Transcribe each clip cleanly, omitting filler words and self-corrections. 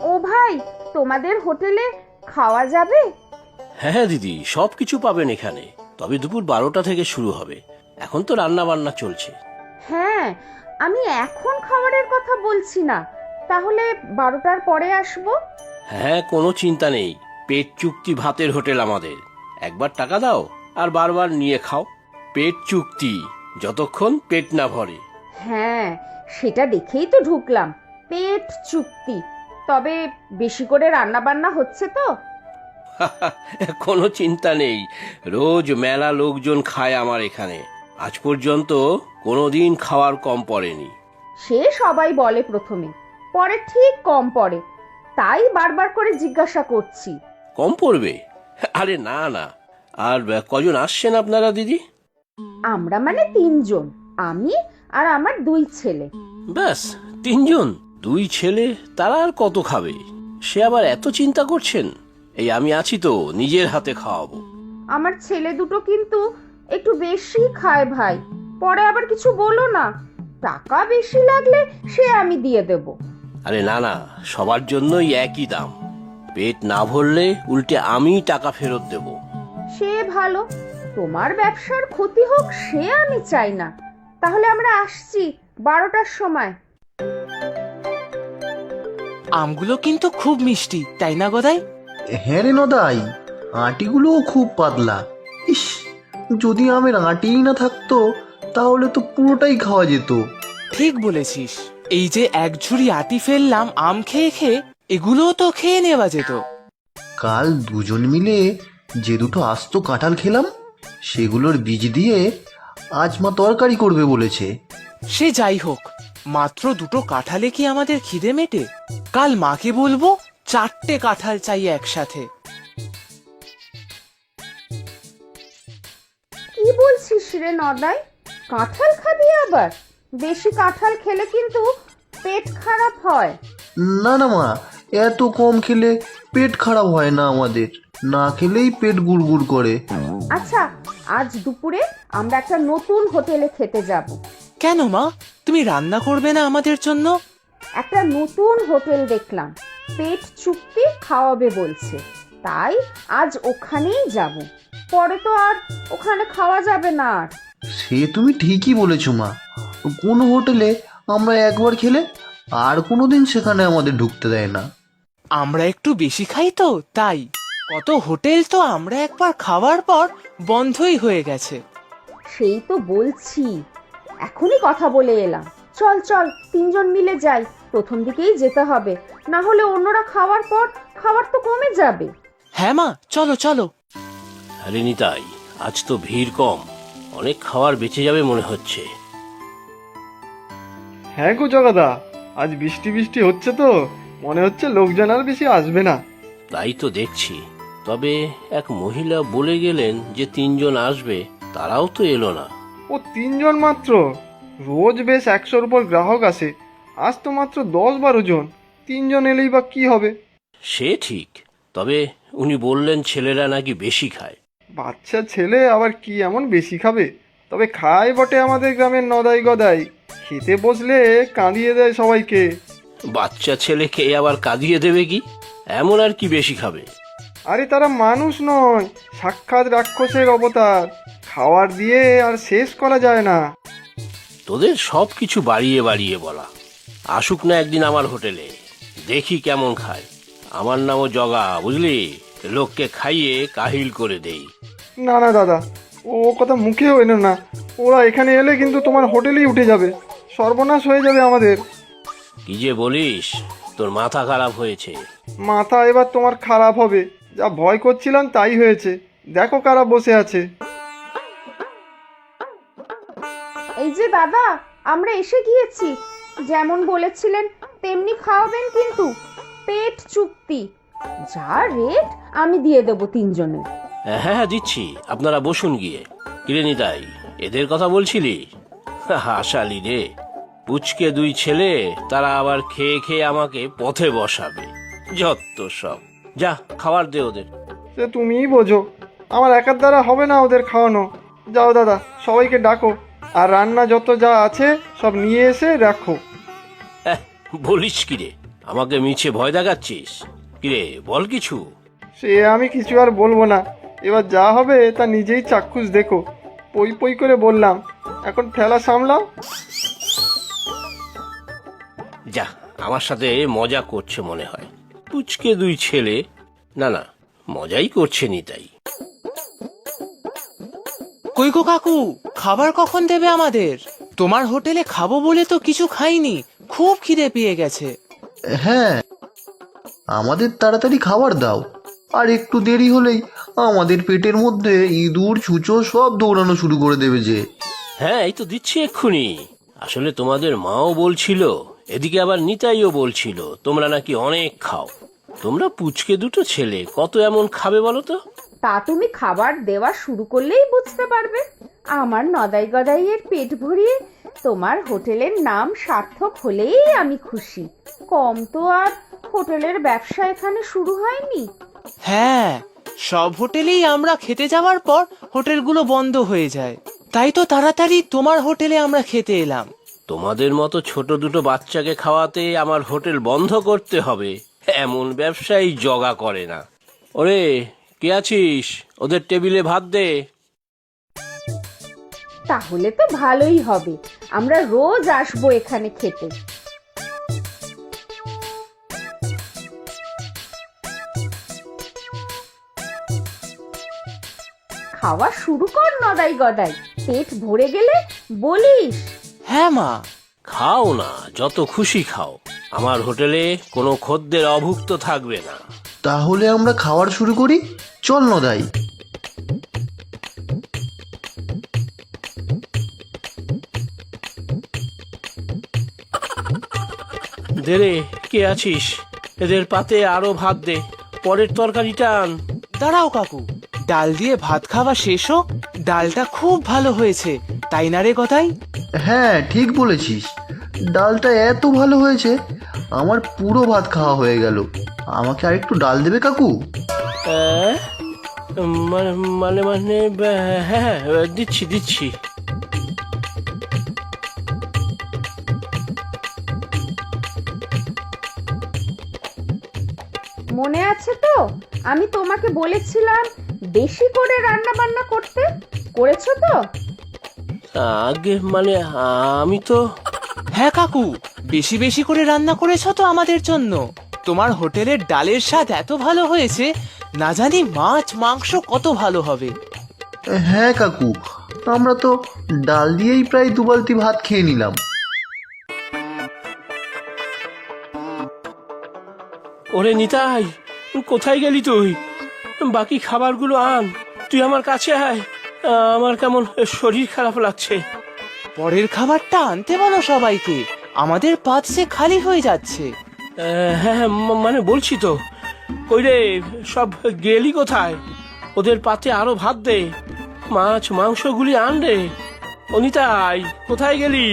ও ভাই, তোমাদের হোটেলে খাওয়া যাবে? হ্যাঁ হ্যাঁ দিদি, সবকিছু পাবেন এখানে, তবে দুপুর 12টা থেকে শুরু হবে। এখন তো রান্না বান্না চলছে। হ্যাঁ, আমি এখন খাবারের কথা বলছি না, তাহলে 12টার পরে আসবো। হ্যাঁ, কোনো চিন্তা নেই। পেট চুক্তি ভাতের হোটেল আমাদের। একবার টাকা দাও আর বারবার নিয়ে খাও। পেট চুক্তি, যতক্ষণ পেট না ভরে। হ্যাঁ, সেটা দেখেই তো ঢুকলাম, পেট চুক্তি। তবে বেশি করে রান্না বান্না হচ্ছে তো? কোনো চিন্তা নেই, রোজ মেলা লোকজন খায় আমার এখানে। আজ পর্যন্ত কোনোদিন খাওয়ার কম পড়েনি। সে সবাই বলে প্রথমে, পরে ঠিক কম পড়ে, তাই বারবার করে জিজ্ঞাসা করছি। কম পড়বে? আরে না না। আর কজন আসছেন আপনারা দিদি? আমরা মানে 3 জন, আমি আর আমার 2 ছেলে। ব্যাস, 3 জন? 2 ছেলে, তারা আর কত খাবে? সে আবার এত চিন্তা করছেন? এই আমি আছি তো, নিজের হাতে খাওয়াবো। আমার ছেলে দুটো কিন্তু একটু বেশি খায় ভাই, পরে আবার কিছু বলো না। টাকা বেশি লাগলে সে আমি দিয়ে দেব। আরে না না, সবার জন্যই একই দাম। পেট না ভরলে উল্টে আমি টাকা ফেরত দেব। সে ভালো, তোমার ব্যবসার ক্ষতি হোক সে আমি চাই না। তাহলে আমরা আসছি 12টার সময়। আমগুলো কিন্তু খুব মিষ্টি, তাই না গদাই? হ্যাঁ রে নদাই, আটিগুলোও খুব পাতলা। ইস, যদি আমের আটিই না থাকতো তাহলে তো পুরোটাই খাওয়া যেত। ঠিক বলেছিস, এই যে এক ঝুড়ি আটি ফেললাম আম খেয়ে খেয়ে, এগুলোও তো খেয়ে নেওয়া যেত। কাল দুজন মিলে যে দুটো আস্ত কাঁঠাল খেলাম, সেগুলোর বীজ দিয়ে আজ মা তরকারি করবে বলেছে। সে যাই হোক, মাত্র দুটো কাঁঠালে কি আমাদের খিদে মেটে? কাল মাকে বলবো 4টে কাঁঠাল চাই একসাথে। কি বলছিস রে নদাই, কাঁঠাল খাবি আবার? বেশি কাঁঠাল খেলে কিন্তু পেট খারাপ হয়। না না মা, এত কম খেলে পেট খারাপ হয় না আমাদের, না খেলেই পেট গুড়গুড় করে। আচ্ছা, আজ দুপুরে আমরা একটা নতুন হোটেলে খেতে যাব। কেন মা, তুমি রান্না করবে না আমাদের জন্য? একটা নতুন হোটেল দেখলাম, পেট চুক্তি খাওয়াবে বলছে, তাই আজ ওখানেই যাব। পরে তো আর ওখানে খাওয়া যাবে না আর। সে তুমি ঠিকই বলেছো মা, কোনো হোটেলে আমরা একবার খেলে আর কোনোদিন সেখানে আমাদের ঢুকতে দেয় না। আমরা একটু বেশি খাই তো তাই। কত হোটেল তো আমরা একবার খাওয়ার পর বন্ধই হয়ে গেছে। সেই তো বলছি, এখনই কথা বলে এলাম। চল চল, 3জন মিলে যাই, প্রথম দিকেই যেতে হবে, না হলে অন্যরা খাওয়ার পর খাবার তো কমে যাবে। হ্যাঁ মা, চলো চলো। আরে নিতাই, আজ তো ভিড় কম, অনেক খাবার বেঁচে যাবে মনে হচ্ছে। হ্যাঁ গো জগাদা, আজ বৃষ্টি বৃষ্টি হচ্ছে তো মনে হচ্ছে লোকজন আর বেশি আসবে না। তাই তো দেখছি। তবে এক মহিলা বলে গেলেন যে 3 জন আসবে, তারাও তো এলো না। ও 3 জন মাত্র? রোজ বেশ 100-র উপর গ্রাহক আসে, আজ তো মাত্র 10-12 জন। 3 জন এলেই বা কি হবে? সে ঠিক, তবে উনি বললেন ছেলেরা নাকি বেশি খায়। বাচ্চা ছেলে আবার কি এমন বেশি খাবে? তবে খায় বটে আমাদের গ্রামের নদাই গদাই, খেতে বসলে কাঁদিয়ে দেয় সবাইকে। বাচ্চা ছেলে খেয়ে আবার কাঁদিয়ে দেবে কি? এমন আর কি বেশি খাবে? আরে তারা মানুষ নয়, সাক্ষাৎ রাক্ষসের অবতার, খাওয়ার দিয়ে আর শেষ করা যায় না। তোদের সব কিছু বাড়িয়ে বাড়িয়ে বলা। আসুক না একদিন আমার হোটেলে, দেখি কেমন খায়। আমার নামও জগা, বুঝলি? লোককে খাইয়ে কাহিল করে দেই। না না দাদা, ও কথা মুখেও এনো না। ওরা এখানে এলে কিন্তু তোমার হোটেলেই উঠে যাবে, সর্বনাশ হয়ে যাবে আমাদের। কি যে বলিস, তোর মাথা খারাপ হয়েছে? মাথা এবার তোমার খারাপ হবে, যা ভয় করছিলাম তাই হয়েছে। দেখো কারা বসে আছে। এই যে দাদা, আমরা এসে গিয়েছি। যেমন বলেছিলেন তেমনি খাওয়াবেন কিন্তু, পেট চুক্তি। যা রেট আমি দিয়ে দেবো 3জনের। হ্যাঁ হ্যাঁ দিচ্ছি, আপনারা বসুন গিয়ে। কিরে নিতাই, এদের কথা বলছিলি? হাসালি রে। পুচকে 2 ছেলে, তারা আবার খেয়ে খেয়ে আমাকে পথে বসাবে। যত সব। যা, খাবার দে ওদের। সে তুমিই বোঝো, আমার একার দ্বারা হবে না ওদের খাওয়ানো। যাও দাদা, সবাইকে ডাকো। আর রান্না যত যা আছে সব নিয়ে এসে রাখো। বলিস কিরে, আমাকে মিছে ভয় দেখাচ্ছিস? কিরে বল কিছু। সে আমি কিছু আর বলবো না, এবার যা হবে তা নিজেই চাক্ষুষ দেখো। পই পই করে বললাম, এখন ঠেলা সামলাও। যা, আমার সাথে মজা করছে মনে হয়। পুচকে দুই ছেলে, না না, মজাই করছে নিতাই। কই গো কাকু, খাবার কখন দেবে আমাদের? তোমার হোটেলে খাবো বলে তো কিছু খাইনি, খুব খিদে পেয়ে গেছে। হ্যাঁ, আমাদের তাড়াতাড়ি খাবার দাও, আর একটু দেরি হলেই আমাদের পেটের মধ্যে ইঁদুর ছুঁচো সব দৌড়ানো শুরু করে দেবে যে। হ্যাঁ, এই তো দিচ্ছি এক্ষুনি। আসলে তোমাদের মাও বলছিল, এদিকে আবার নিতাইও বলছিল তোমরা নাকি অনেক খাও। তোমরা পুচকে দুটো ছেলে কত এমন খাবে বলো তো? তা তুমি খাবার দেওয়া শুরু করলেই বুঝতে পারবে। আমার নদাই গদাইয়ের পেট ভরিয়ে তোমার হোটেলের নাম সার্থক হলেই আমি খুশি। কম তো আর হোটেলের ব্যবসা এখানে শুরু হয়নি। হ্যাঁ, সব হোটেলেই আমরা খেতে যাওয়ার পর হোটেলগুলো বন্ধ হয়ে যায়, তাই তো তাড়াতাড়ি তোমার হোটেলে আমরা খেতে এলাম। তোমাদের মতো ছোট দুটো বাচ্চাকে খাওয়াতে আমার হোটেল বন্ধ করতে হবে, এমন ব্যবসায়ী জগা করে না। ওরে, কে আছিস? ওদের টেবিলে ভাত দে। তাহলে তো ভালোই হবে, আমরা রোজ আসবো এখানে খেতে। খাওয়া শুরু কর নদাই গদাই, পেট ভরে গেলে বলিস। হ্যাঁ মা। খাও না, যত খুশি খাও। আমার হোটেলে কোনো খদ্দের অভুক্ত থাকবে না। তাহলে আমরা খাওয়ার শুরু করি, চল নদাই। দে রে, কে আছিস? এদের পাতে আরো ভাত দে, পরের তরকারিটা আন। দাঁড়াও কাকু, ডাল দিয়ে ভাত খাওয়া শেষ হোক। ডালটা খুব ভালো হয়েছে, তাই না রে গদাই? হ্যাঁ, ঠিক বলেছিস, ডালটা এত ভালো হয়েছে আমার পুরো ভাত খাওয়া হয়ে গেল। আমাকে আরেকটু ডাল দেবে কাকু? আহ, মানে মানে মানে হ্যাঁ, দিচ্ছি দিচ্ছি। মনে আছে তো, আমি তোমাকে বলেছিলাম বেশি করে রান্না বান্না করতে, করেছো তো? আগে মানে আমি তো। হ্যাঁ কাকু, বেশি বেশি করে রান্না করেছো তো আমাদের জন্য। তোমার হোটেলের ডালের স্বাদ এত ভালো হয়েছে, না জানি মাছ মাংস কত ভালো হবে। হ্যাঁ কাকু, আমরা তো ডাল দিয়েই প্রায় 2 বালতি ভাত খেয়ে নিলাম। ওরে নিতাই, কোথায় গেলি তুই? বাকি খাবারগুলো আন, তুই আমার কাছে আয়। আমার কেমন শরীর খারাপ লাগছে। পরের খাবারটা আনতে বলো সবাইকে, আমাদের পাত সে খালি হয়ে যাচ্ছে। হ্যাঁ, মানে বলছি তো। ওই রে, সব গেলি কোথায়? ওদের পাতে আরো ভাত দে, মাছ মাংসগুলি আন রে। অনিতাই, কোথায় গেলি?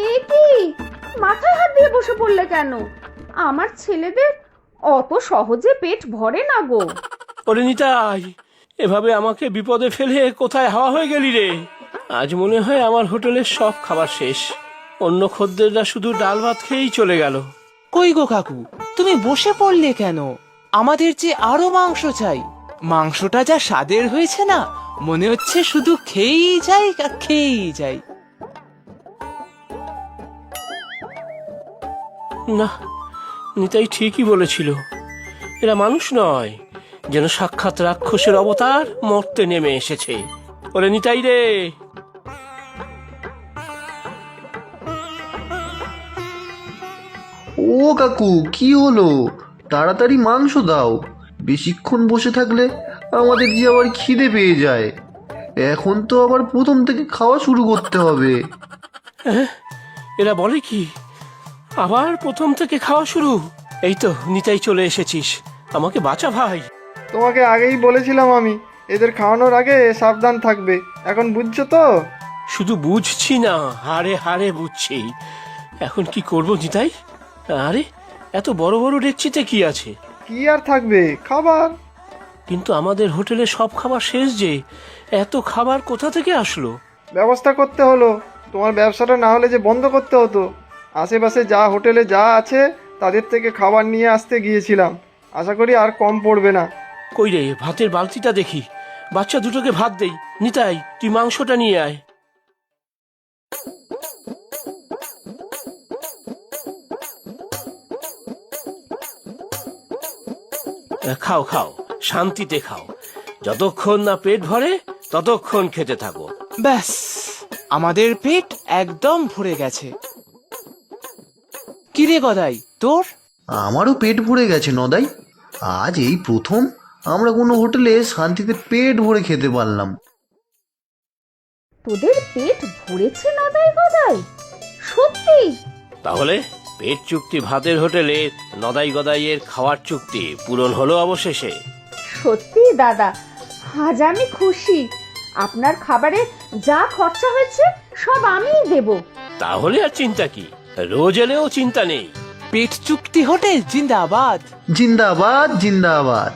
এ কি, মাথায় হাত দিয়ে বসে পড়লে কেন? আমার ছেলেদের অত সহজে পেট ভরে না গো। ওরে নিতাই, এভাবে আমাকে বিপদে ফেলে কোথায় হাওয়া হয়ে গেলি রে? আজ মনে হয় আমার হোটেলের সব খাবার শেষ। অন্য খদ্দেররা শুধু ডাল ভাত খেয়েই চলে গেল। কই গো কাকু, তুমি বসে পড়লে কেন? আমাদের যে আরো মাংস চাই। মাংসটা যা স্বাদের হয়েছে না, মনে হচ্ছে শুধু খেয়েই যাই আর খেয়েই যাই। না, নিতাই ঠিকই বলেছিল, এরা মানুষ নয়, যেন সাক্ষাৎ রাক্ষসের অবতার মর্তে নেমে এসেছে। ওরে নিতাই রে! ও কাকু, কি হলো? তাড়াতাড়ি মাংস দাও, বেশিক্ষণ বসে থাকলে আমাদের যে আবার খিদে পেয়ে যায়। এখন তো আবার প্রথম থেকে খাওয়া শুরু করতে হবে। এরা বলে কি? আবার প্রথম থেকে খাওয়া শুরু? এই তো নিতাই চলে এসেছিস, আমাকে বাঁচা ভাই। তোমাকে আগেই বলেছিলাম আমি, এদের খাওয়ানোর আগে সাবধান থাকবে। এখন বুঝছো তো? শুধু বুঝছি না, হাড়ে হাড়ে বুঝছি। এখন কি করব নিতাই? আরে এত বড় বড় ডেকচিতে কি আছে? কি আর থাকবে, খাবার। কিন্তু আমাদের হোটেলে সব খাবার শেষ যে, এত খাবার কোথা থেকে আসলো? ব্যবস্থা করতে হলো, তোমার ব্যবসাটা না হলে যে বন্ধ করতে হতো। আশেপাশে যা হোটেলে যা আছে তাদের থেকে খাবার নিয়ে আসতে গিয়েছিলাম, আশা করি আর কম পড়বে না। কই রে, ভাতের বালতিটা দেখি, বাচ্চা দুটোকে ভাত দেই। নিতাই, তুই মাংসটা নিয়ে আয়। খাও খাও, শান্তিতে খাও। যতক্ষণ না পেট ভরে ততক্ষণ খেতে থাকো। ব্যাস, আমাদের পেট একদম ভরে গেছে। কিরে গদাই, তোর? আমারও পেট ভরে গেছে নদাই। আজ এই প্রথম আমরা কোনো হোটেলে শান্তিতে পেট ভরে খেতে পারলাম। তোদের পেট ভরেছে নদাই গদাই? সত্যি? তাহলে পেট চুক্তি ভাতের হোটেলে নদাই গদাইয়ের খাওয়ার চুক্তি পূরণ হলো অবশেষে। সত্যি দাদা, আজ আমি খুশি। আপনার খাবারে যা খরচা হয়েছে সব আমিই দেব। তাহলে আর চিন্তা কি, রোজ এলেও চিন্তা নেই। পেট চুক্তি হোটেল জিন্দাবাদ। জিন্দাবাদ জিন্দাবাদ।